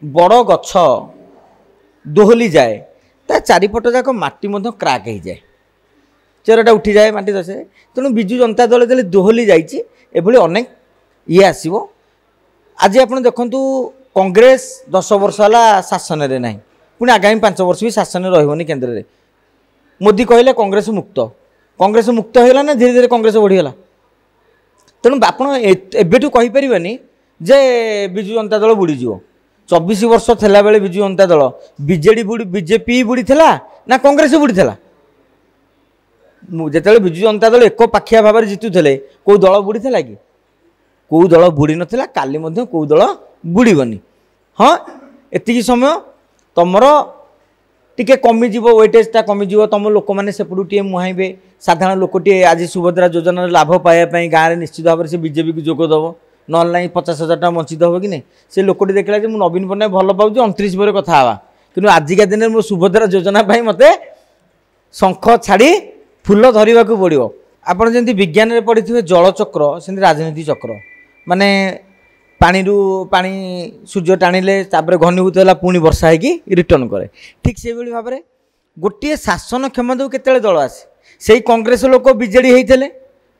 बड़ गछ दोहली जाए ता चारिपट जाक माटी मध्य क्राक हो जाए चेरटा उठी जाए माटी दशे तेणु विजु जनता दल जो दोहली जाइए अनेक ये आसो आज आप देखु कांग्रेस 10 वर्ष है शासन में ना पुणी आगामी 5 वर्ष भी शासन रही केन्द्र में मोदी कहले कांग्रेस मुक्त होगा ना धीरे धीरे कांग्रेस बढ़ीगला तेणु आपठू कहीपरि जे विजु जनता दल बुड़ीज 24 वर्ष थेला बेले विजु जनता दल बीजेपी बुड़ी थिला ना कांग्रेस बुड़ी थिला जिते विजु जनता दल एक पाखिया भाव में जितुले कौ दल बुड़ी थिला कि कौ दल बुड़ी नथिला काली मध्य कौ दल बुड़ीबनी हाँ एतिकी समय तुमर टिके कमिज वेटेजटा कमिज तुम लोक मैंने सेपटू टे मुहाइबे साधारण लोकटे आज सुभद्रा योजना लाभ पाइबापी गाँव में निश्चित भाव से बीजेपी को जोगदेव ना 50,000 टका वंचित हम कि नहीं से लोकटी देखला कि नवीन पट्टनायक भल पाऊँ 29 पर कथा हाँ कि आजिका दिन में सुभद्रा योजना मत शंख छाड़ी फूल धरने को पड़ो आपड़ जमी विज्ञान में पढ़ी थे जलचक्र से राजनीति चक्र माने पानी पानी सूर्य टाणिले घनीभूत है पुणी वर्षा है रिटर्न करे ठीक से भाव में गोटे शासन क्षमता केते दल आसे से कांग्रेस लोक बीजेडी होते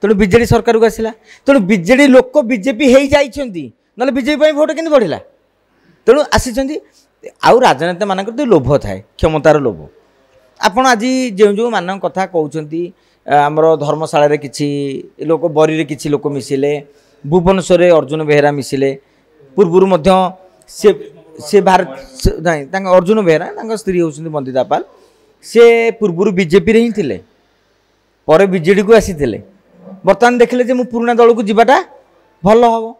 तेणु बीजेडी सरकार को आसला तेणु बीजेडी लोक बीजेपी हो जाती ना बीजेपी भोट के बढ़ला तेणु आसी आउ राजनेता मान लोभ थाए क्षमतार लोभ आपड़ आज जो जो मान कथा कहते आमर धर्मशाला किसी लोक बरी किसी लोक मिसिले भुवनेश्वर अर्जुन बेहेरा मिसिले पूर्व से भारत अर्जुन बेहेरा स्त्री होती बंदिता पाल से पूर्व बीजेपी ही थे पर बीजेडी को आसी बर्तमान देखले जे मु पुराना दल को जीवाटा भल हम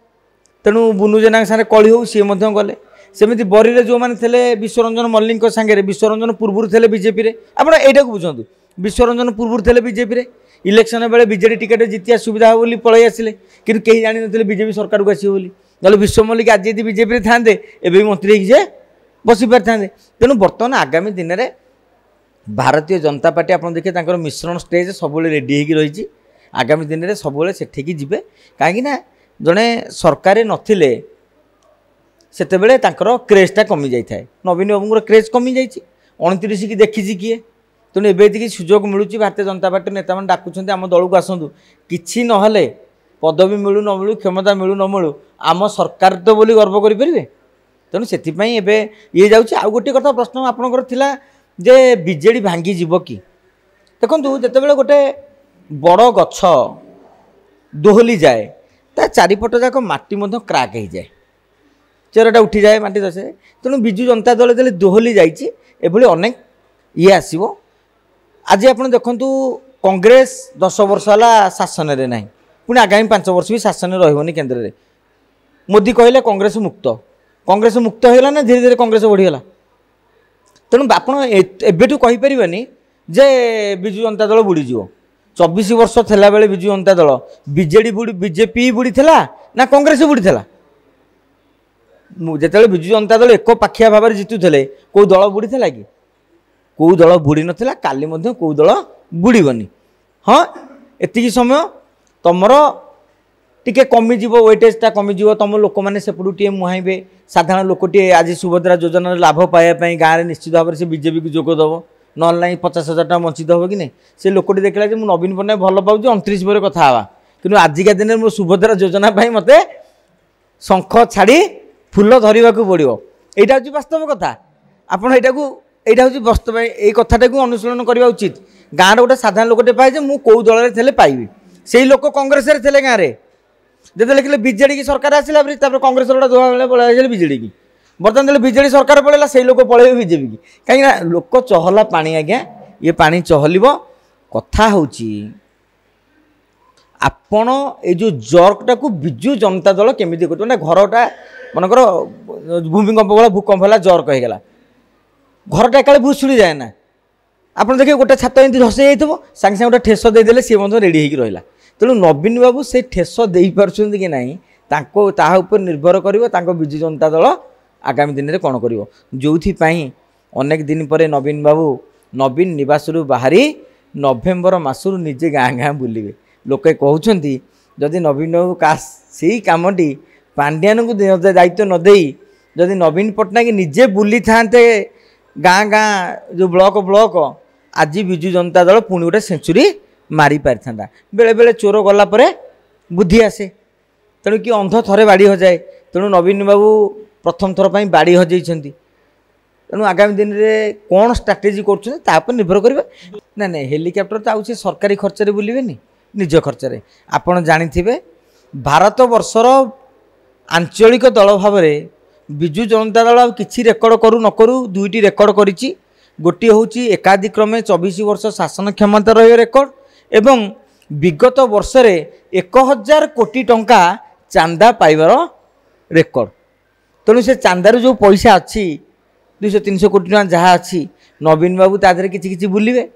तेणु बुनु जेना सारे कली हो सी गले सेमती बरी जो मैंने थे विश्वरंजन मल्लिक सांगे विश्वरंजन पूर्व थे बीजेपी आपड़ यू बुझुँ विश्वरंजन पूर्व थे बीजेपी इलेक्शन बेले बीजेडी टिकेट जितिया सुविधा हो पलि आसिले कि कहीं जान ना बीजेपी सरकार को आसो ना विश्व मल्लिक आज यदि बीजेपी था एवं मंत्री जे बसी पारि था तेणु बर्तमान आगामी दिन में भारतीय जनता पार्टी आप देखिए मिश्रण स्टेज सब रेडी हो रही आगामी दिन में सब सेठिकी जी कहीं जड़े सरकार नथिले सेतेबेले क्रेजटा कमी जाए नवीन बाबू क्रेज कमी जाए 29 की देखी किए तेणु एवं सुजोग मिलूँ भारतीय जनता पार्टी नेता मैंने डाकुं आम दल को आसतु कि ना पदवी मिलू न मिलू क्षमता मिलू न मिलू आम सरकार तो बोली गर्व करें तेणु से ये जाऊँगी आउ गोटे कथा प्रश्न आपंकर जे बीजेडी भांगी जीव कि देखो जिते गोटे बड़ गछ दोहली जाए ता चारिपट जाक माटी मध्य क्राक हो जाए चेरटा उठी जाए माटी दशे तेणु विजु जनता दल जो दोहली जाइए अनेक ये आसो आज आप देखु कांग्रेस 10 वर्ष है शासन में ना पुणी आगामी 5 वर्ष भी शासन रही केन्द्र में मोदी कहले कांग्रेस मुक्त होगा ना धीरे धीरे कांग्रेस बढ़ीगला तेणु आपठू कहीपरि जे विजु जनता दल बुड़ीज 24 वर्ष थेला बेले विजु जनता दल बीजेपी बुड़ी थिला ना कांग्रेस बुड़ी थिला जिते विजु जनता दल एक पाखिया भाव में जितुले कौ दल बुड़ी थिला कि कौ दल बुड़ी नथिला काली मध्य कौ दल बुड़ीबनी हाँ एतिकी समय तुमर टिके कमिज वेटेजटा कमिज तुम लोक मैंने सेपटू टे मुहाइबे साधारण लोकटे आज सुभद्रा योजना लाभ पाइबापी गाँव में निश्चित भाव से बीजेपी को जोगदेव ना 50,000 टका वंचित हम कि नहीं से लोकटी देखला कि नवीन पट्टनायक भल पाऊँ 29 पर कथा हाँ कि आजिका दिन में सुभद्रा योजना मत शंख छाड़ी फूल धरने को पड़ो यहाँ हूँ वास्तव कथा आपड़ यहाँ हूँ वास्तव ये कथाटा को अनुशीलन करवा उचित गाँव गोटे साधारण लोकटे पाए मुझे कौ दल थे पाइबी से लोक कांग्रेस थे गाँव में जब लिखले बीजेडी की सरकार आसला कांग्रेस गोटे दुआ पलि बीजेडी की बर्तमान जो बीजेडी सरकार पड़ेगा से लोक पलि बीजेपी की कहीं लोक चहला पानी आज्ञा ये पानी चहल कथा हूँ आपण ये जर्कटा को विजु जनता दल केमी कर घरटा मनकर भूमिकंप वाला भूकंप है जर्क होगा घरटा एकाले भूसुड़ी जाए ना आप देखिए गोटे छात एमती धसी जाइए सागे सागे गोटे ठेस देदेले सी रेडी हो रहा तेणु नवीन बाबू से ठेस दे पार्टी कि नहीं तापर निर्भर कर विजु जनता दल आगामी दिन में कौन कर जो अनेक दिन पर नवीन बाबू नवीन निवास बाहरी नवेम्बर मसरू निजे गाँ गाँ बुलिबे लोके कहते जदि नवीन बाबू का से कमटी पांड्यान को दायित्व नदे जदि नवीन पट्टनायक निजे बुली थांते गाँ गाँ जो ब्लॉक ब्लॉक आज विजु जनता दल पुणी गोटे सेंचुरी मारी पारि था। बेले बेले चोर गला परे बुद्धि आसे तेणु कि अंध थरे बाड़ी हजाए तेणु नवीन बाबू प्रथम थर पर बाड़ी हजाइछन्ति तेणु आगामी दिन में कौन स्ट्राटेजी कर निर्भर करेंगे ना ना हेलिकप्टर तो आउे सरकारी खर्च बुलेनि निज खर्च आपड़ जानी भारत वर्षर आंचलिक दल भाव में विजु जनता दल किसी रेकर्ड करू न करू दुईटी रेकर्ड करिछि। गोटे हूँ एकाधिक्रमे 24 वर्ष शासन क्षमता रही रेकर्ड एवं विगत वर्ष 1000 कोटी टंका चांदा पाइबार रेकर्ड। तेणु से चांदार जो पैसा अच्छी 200-300 कोटी टका जहाँ अच्छी नवीन बाबू तादेह किसी बुलिबे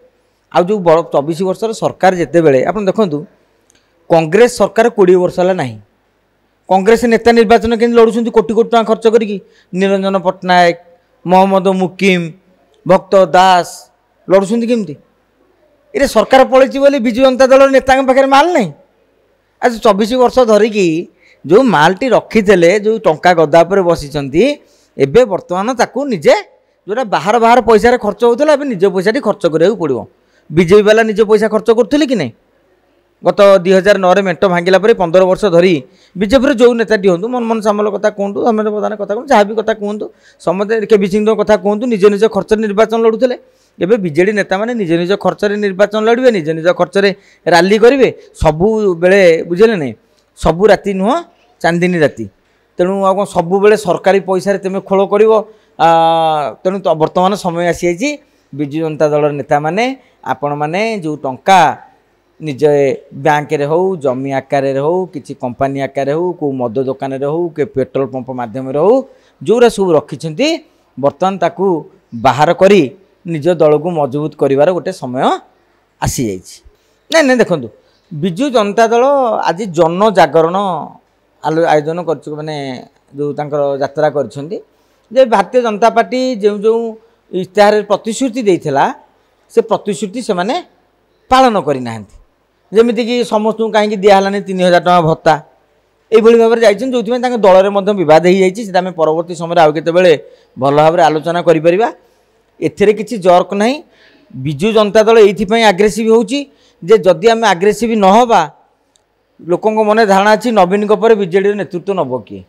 आ जो 24 वर्षर सरकार जिते बेले आप देखु कांग्रेस सरकार 20 वर्ष है ना कांग्रेस नेता निर्वाचन के लड़ुंट कोटी कोटी टका खर्च करी निरंजन पट्टनायक मोहम्मद मुकिम भक्त दास लड़ुंट केमती ये सरकार पलैची बोली विजु जनता दल नेता पाखे माल नहीं। आज 24 वर्ष धरिकी जो मालटी रखी जो टंका गदा पर बसी एबे वर्तमान ताकू निजे जोटा बाहर बाहर पैसा खर्च होता है निज पैसा खर्च करा पड़ो। बीजेपी वाला निज पैसा खर्च करुले कि नहीं गत 2009 मेट भांगिला 15 वर्ष धरी बीजेपी जो नेताटी हूँ मनमोहन सामल कथा कहतु धर्मेन्द्र प्रधान कथा कहूँ जहाँ भी कथा कहतु समस्त केबी सिंह कथा कहतु निज निज खर्च निर्वाचन लड़ुले। एबे बीजेडी नेता मैंने निज निज खर्च निर्वाचन लड़े निज निज खर्च रैली करेंगे सबू बेले बुझे नहीं सबू राति नुह चांदिनी राति तेणु आ सबू बेले सरकारी पैसा तुम खोल कर तेणु वर्तमान समय आसी विजु जनता दल नेता माने आपण माने जो टंका निज बैंक रे हो जमी आकार हो किसी कंपनी आकार हो को मद दुकान हो कि पेट्रोल पंप माध्यम हो जोरा सब रखी बर्तमान ताकू बाहर करी निज दल को मजबूत करिवार गोटे समय आसी जाइए। नहीं देखो विजु जनता दल आज जन जागरण आयोजन कर माने जो यात्रा कर भारतीय जनता पार्टी जो जो इश्तेहार प्रतिश्रुति देइथिला से प्रतिश्रुति से माने पालन करना जमीक समस्त कहीं दिहलानी 3000 टका भत्ता ये भाव में जाइए जो दल में बद हो जाए परवर्ती समय आउ केते भल भाव में आलोचना करें एथिरे किसी जर्क ना विजु जनता दल ये आग्रेसिव होची जे जदि आम आग्रेसिव न होबा लोकों मन धारणा अच्छी नवीन पर बीजेडी नेतृत्व नब किए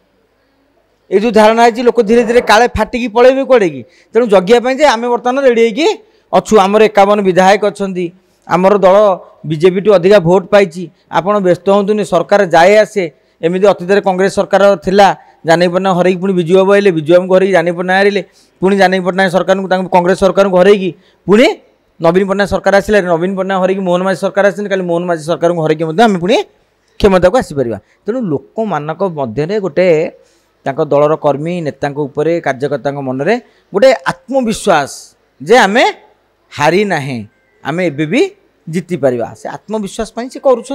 ये जो धारणा है लोक धीरे धीरे काले फाटिकी पलैबे कड़े कि तेणु जगियापाई आम बर्तमान रेडी होगी अच्छु आमर 51 विधायक अच्छा आमर दल बीजेपी टू अधिका भोट पाई आपड़ व्यस्त हूँ सरकार जाए आसे एमती अतीत कांग्रेस सरकार थिला जानकी पट्टनायक हरई पुणी विजु बाबू आइले विजु बाबू हरई जानकी पट्टनायक हारे पुणी जानकी पट्टनायक सरकार कांग्रेस सरकार को हरई पुणी नवीन पट्टनायक सरकार आसिले नवीन पट्टनायक हरई मोहन माझी सरकार आसिले कल मोहन माझी सरकार को हरई आम पुणी क्षमता को आसीपर तेणु लोक मानक मध्य गोटे दलर कर्मी नेता कार्यकर्ता मन में गोटे आत्मविश्वास जे आमे हारी ना आम एबे भी जीति पारिबा से आत्मविश्वास से करुँच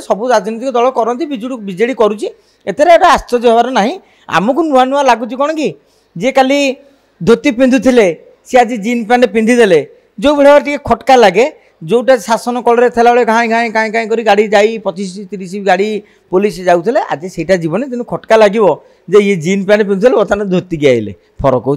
सब राजनीतिक दल करती बीजेडी करुच्ची एतेरे आश्चर्य हबार ना आमको नुआ नुआ लगुच कौन कि जी काली धोती पिंधुले सी आज जीन पैंट पिंधिदेले जो भाव टे खटका लगे जोटा शासन कल थे घाई घाई घाई घाई कर गाड़ी जाई 25-30 गाड़ी पुलिस जाऊे आज से जीवन तेणु खटका लगे जे ये जीन पैंट पिंधुले बर्तमान धोती के आइले फरक हो।